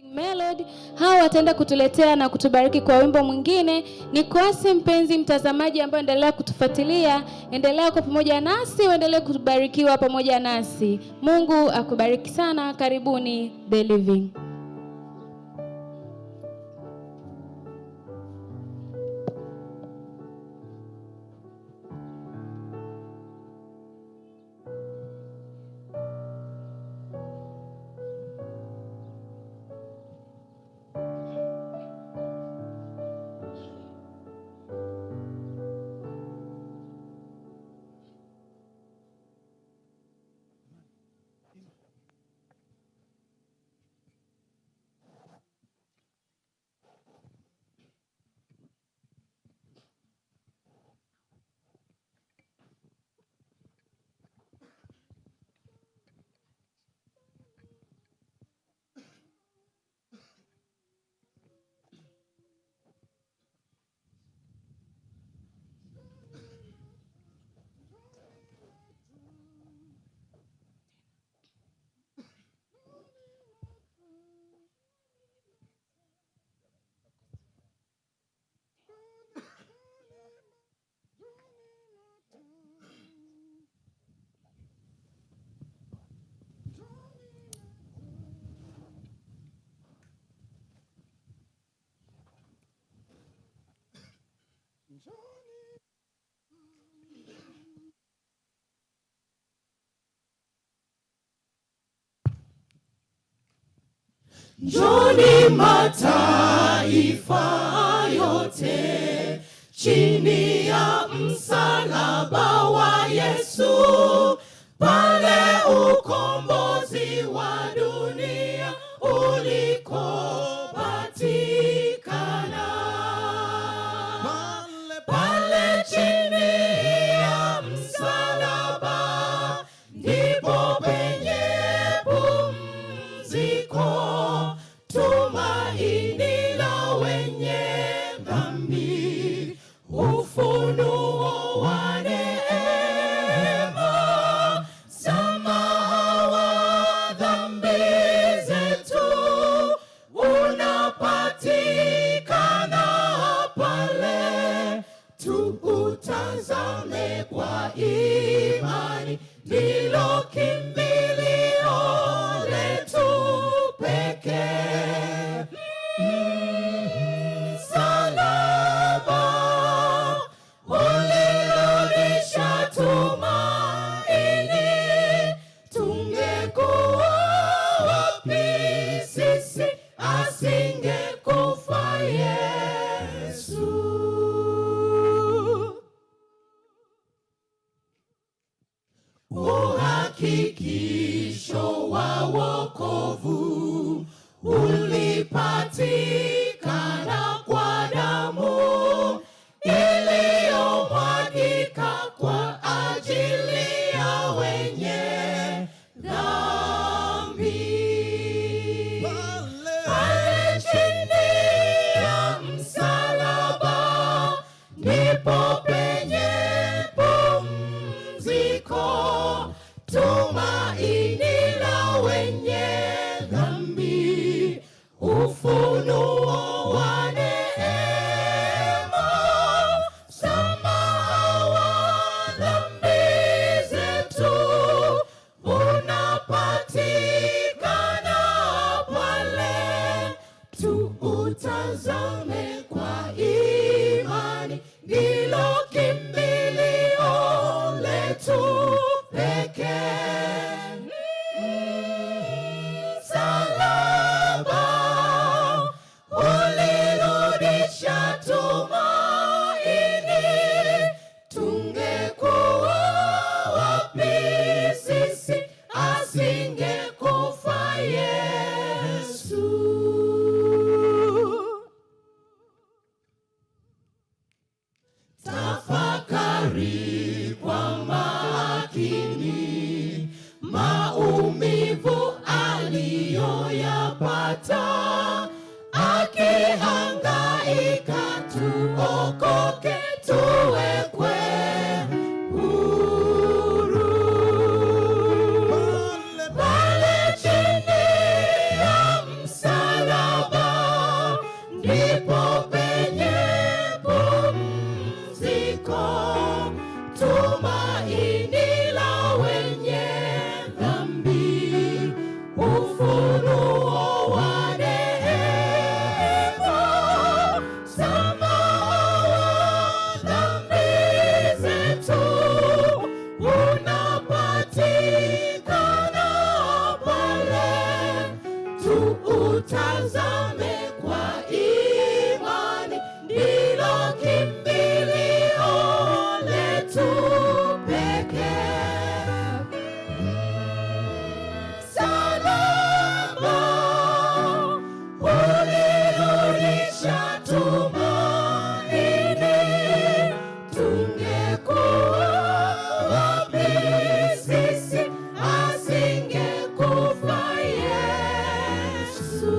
Melody. Hawa wataenda kutuletea na kutubariki kwa wimbo mwingine. Ni kuasi mpenzi mtazamaji ambaye endelea kutufuatilia, endelea kwa pamoja nasi, endelea kubarikiwa pamoja nasi. Mungu akubariki sana. Karibuni The Living. Njoni mataifa yote chini ya msalaba wa Yesu, pale ukombozi wa dunia ulikopatikana. Pale chini ya msalaba ndipo penye pumziko, tumaini la wenye dhambi, ufunuo wa neema, msamaha wa dhambi zetu unapatikana pale. Tuutazame kwa imani, ndilo kimbilio letu pekee. Msalaba ulirudisha tumaini, tungekuwa wapi sisi asingekufa Yesu. Uhakikisho wa wokovu ulipatikana kwa damu iliyomwagika kwa ajili ya wenye dhambi. Pale chini ya msalaba ndipo penye pumziko, tumaini la wenye dhambi, ufunuo wa neema, msamaha wa dhambi zetu unapatikana pale. Tuutazame kwa imani, ndilo kimbilio letu pekee. Msalaba ulirudisha tumaini, tungekuwa wapi sisi asingekufa Yesu. tutazame kwa imani, ndilo kimbilio letu pekee. Salama ulirudisha tumaini, tungekuwa wapi sisi asingekufa Yesu.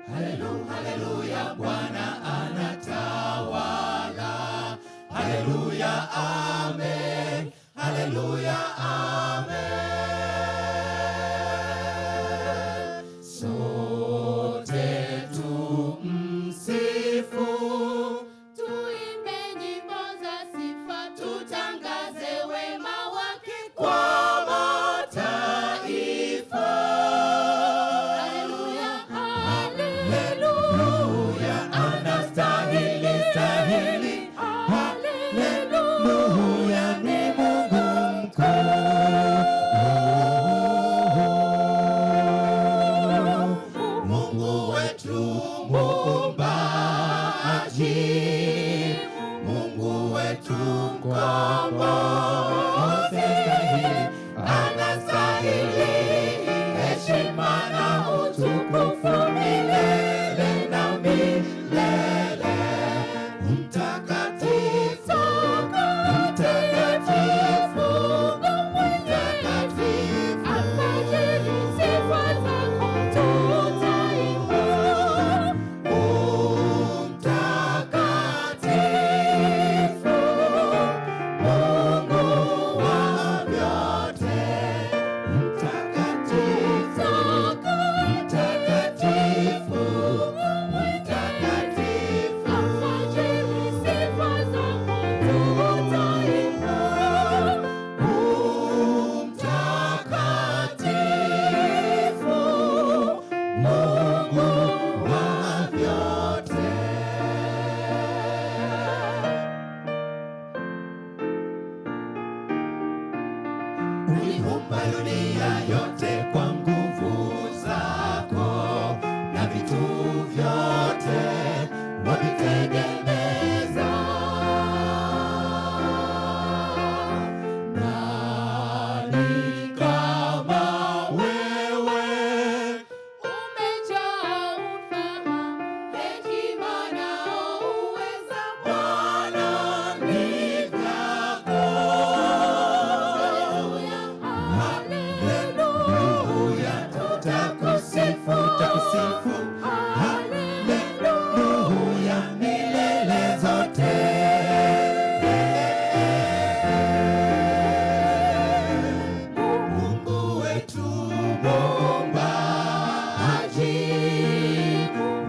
Haleluya, Bwana anatawala. Haleluya, amen. Haleluya, amen. Sote tumsifu, Tuimbe nyimbo za sifa, tutangaze wema wake kwa mataifa. Haleluya, Haleluya, anastahili, stahili. Haleluya, ni Mungu mkuu. Mungu wetu muumbaji, Mungu wetu mkombozi, anastahili heshima na utukufu milele na milele. vyote wavitegemeza. Nani kama wewe? Umejaa ufahamu, hekima na uweza. Bwana ni vyako. Haleluya, tutakusifu, tutakusifu. Haleluya, milele zote. Mungu wetu muumbaji,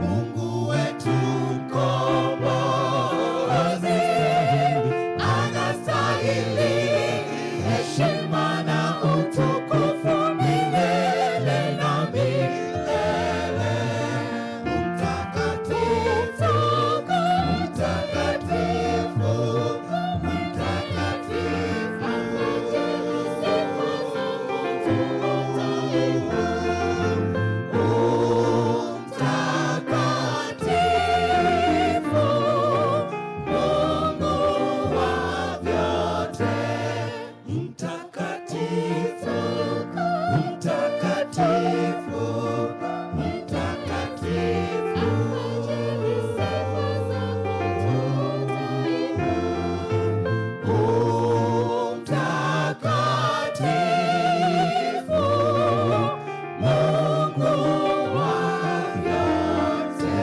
Mungu wetu mkombozi, anastahili heshima na utukufu milele na milele. Mtakatifu, mtakatifu, mtakatifu, Mungu wa vyote. Mtakatifu, mtakatifu, mtakatifu. Mtakatifu, Mungu wa vyote.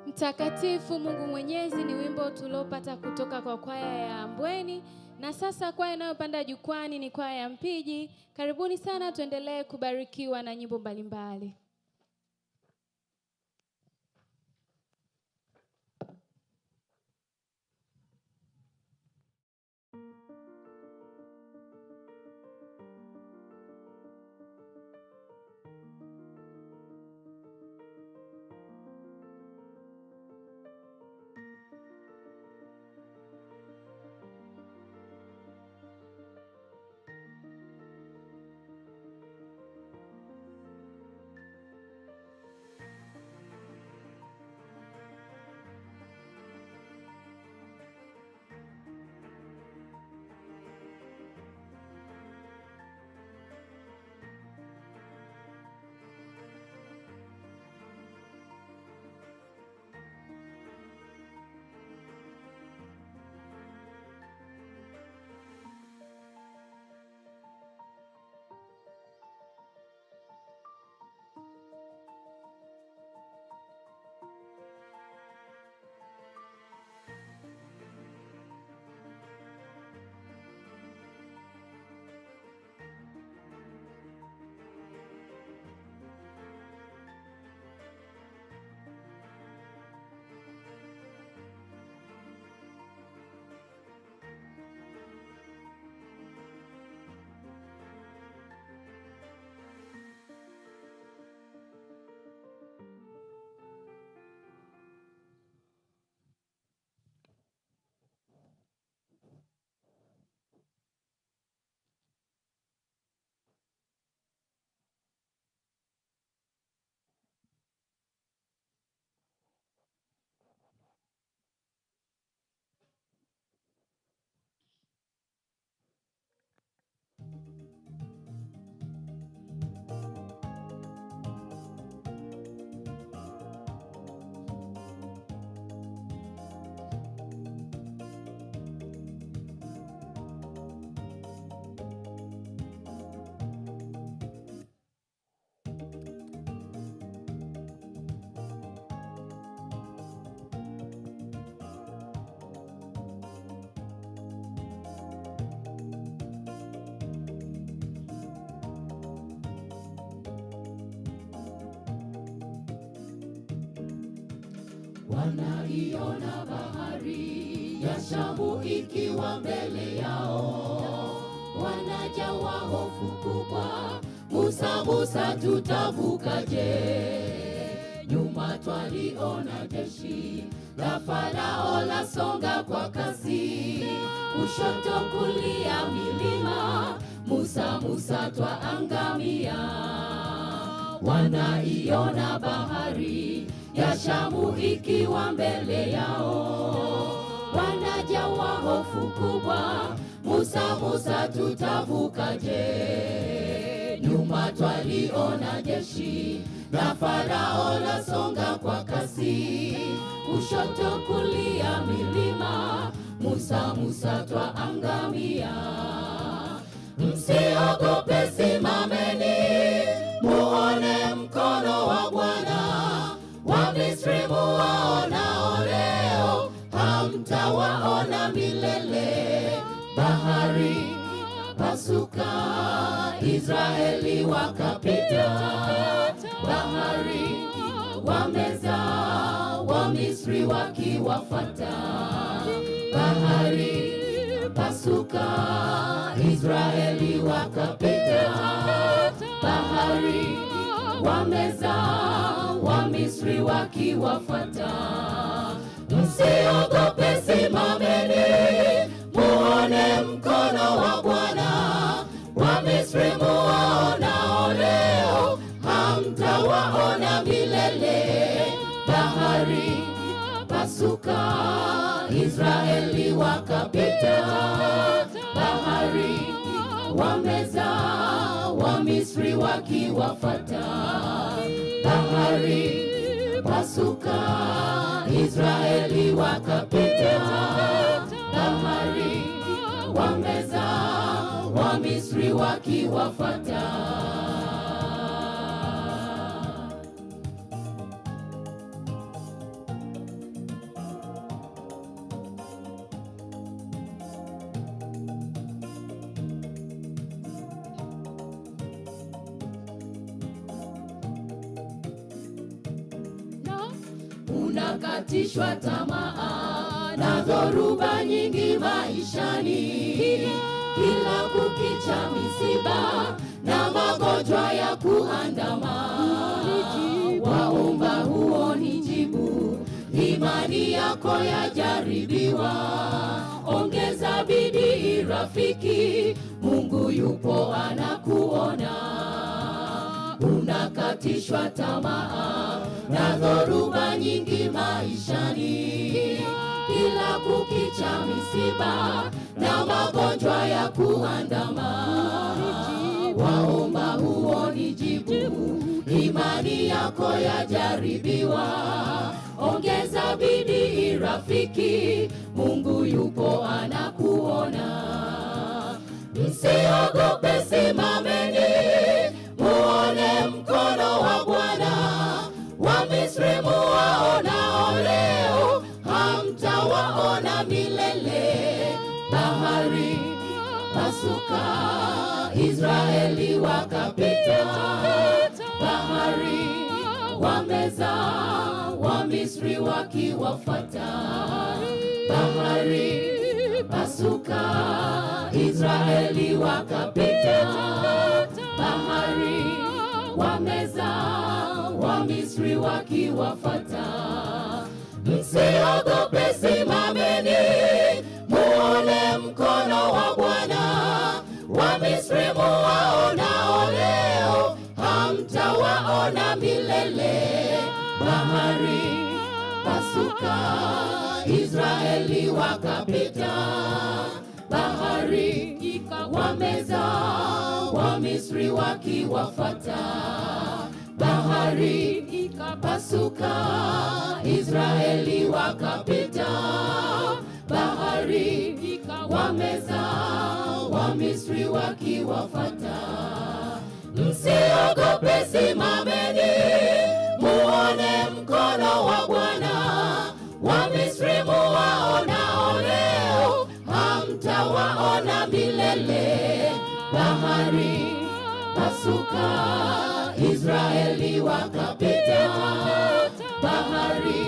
Mtakatifu Mungu Mwenyezi ni wimbo tuliopata kutoka kwa kwaya ya Ambweni, na sasa kwaya inayopanda jukwani ni kwaya ya Mpiji. Karibuni sana, tuendelee kubarikiwa na nyimbo mbalimbali. wanaiona bahari ya Shamu ikiwa mbele yao, wanajawa hofu kubwa. Musa, Musa, tutavukaje? Nyuma twaliona jeshi la Farao lasonga kwa kasi, kushoto kulia milima. Musa, Musa, twaangamia. Wanaiona bahari ya Shamu ikiwa mbele yao, wanajawa hofu kubwa. Musa, Musa, tutavukaje? Nyuma twaliona jeshi la Farao lasonga kwa kasi, kushoto kulia milima. Musa, Musa, twaangamia. Msiogope, simameni, muone mkono wa Bwana. Wamisri muwaonao leo, hamtawaona milele. Bahari pasuka, Israeli wakapita. Bahari wameza, Wamisri wakiwafuata. Bahari pasuka, Israeli wakapita. Bahari wameza, Wamisri wakiwafuata. Msiogope, simameni, muone mkono wa Bwana. Wamisri muwaonao leo, hamtawaona milele. Bahari pasuka, Israeli wakapita. Bahari wameza, Wamisri wakiwafuata. Bahari pasuka, Israeli wakapita. Bahari wameza, Wamisri wakiwafuata. Unakatishwa tamaa na dhoruba nyingi maishani, kila kukicha misiba na magonjwa ya kuandama. Waomba huoni jibu, imani yako yajaribiwa. Ongeza bidii rafiki, Mungu yupo anakuona. Unakatishwa tamaa na dhoruba nyingi maishani, kila kukicha misiba na magonjwa ya kuandama. Waomba huoni jibu, imani yako yajaribiwa. Ongeza bidii rafiki, Mungu yupo anakuona. Msiogope, simameni, muone mkono wa Bwana. Wamisri muwaonao leo, hamtawaona milele. Bahari pasuka, Israeli wakapita. Bahari wameza, Wamisri wakiwafuata. Bahari pasuka, Israeli wakapita. Bahari wameza, Wamisri wakiwafuata. Msiogope, simameni, muone mkono wa Bwana. Wamisri muwaonao leo, hamtawaona milele. Bahari pasuka, Israeli wakapita. Bahari wameza, Wamisri wakiwafuata. Bahari ikapasuka, Israeli wakapita. Bahari wameza, Wamisri wakiwafuata. Msiogope, simameni, muone mkono wa Bwana. Wamisri muwaonao leo, hamtawaona milele. Bahari pasuka, Israeli wakapita. Bahari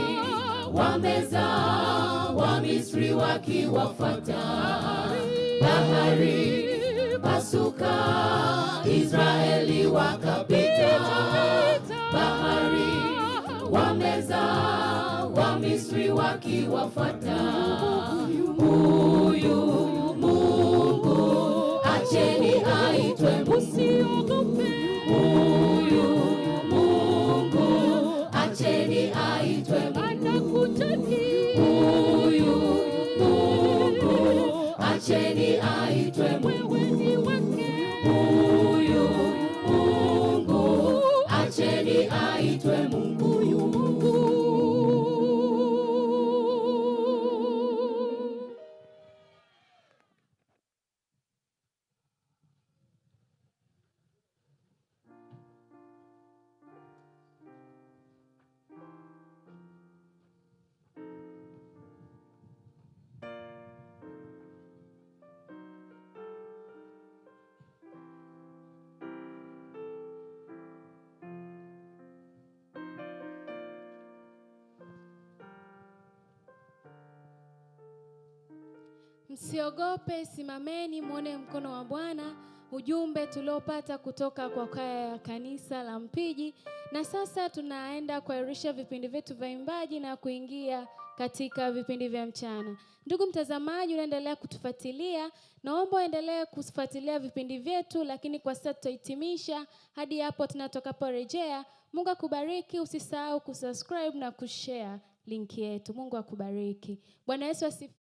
wameza, Wamisri wakiwafuata. Bahari pasuka, Israeli wakapita. Bahari wameza, Wamisri wakiwafuata. Huyu Mungu acheni aitwe Mungu. Huyu Mungu acheni aitwe Mungu. Huyu Mungu acheni aitwe Mungu. Huyu Mungu acheni aitwe Mungu. Msiogope, simameni muone mkono wa Bwana. Ujumbe tuliopata kutoka kwa kwaya ya kanisa la Mpiji. Na sasa tunaenda kuahirisha vipindi vyetu vya imbaji na kuingia katika vipindi vya mchana. Ndugu mtazamaji, unaendelea kutufuatilia. Naomba uendelee kufuatilia vipindi vyetu, lakini kwa sasa tutahitimisha hadi hapo tunatakaporejea. Mungu akubariki, usisahau kusubscribe na kushare linki yetu. Mungu akubariki. Bwana Yesu asifiwe.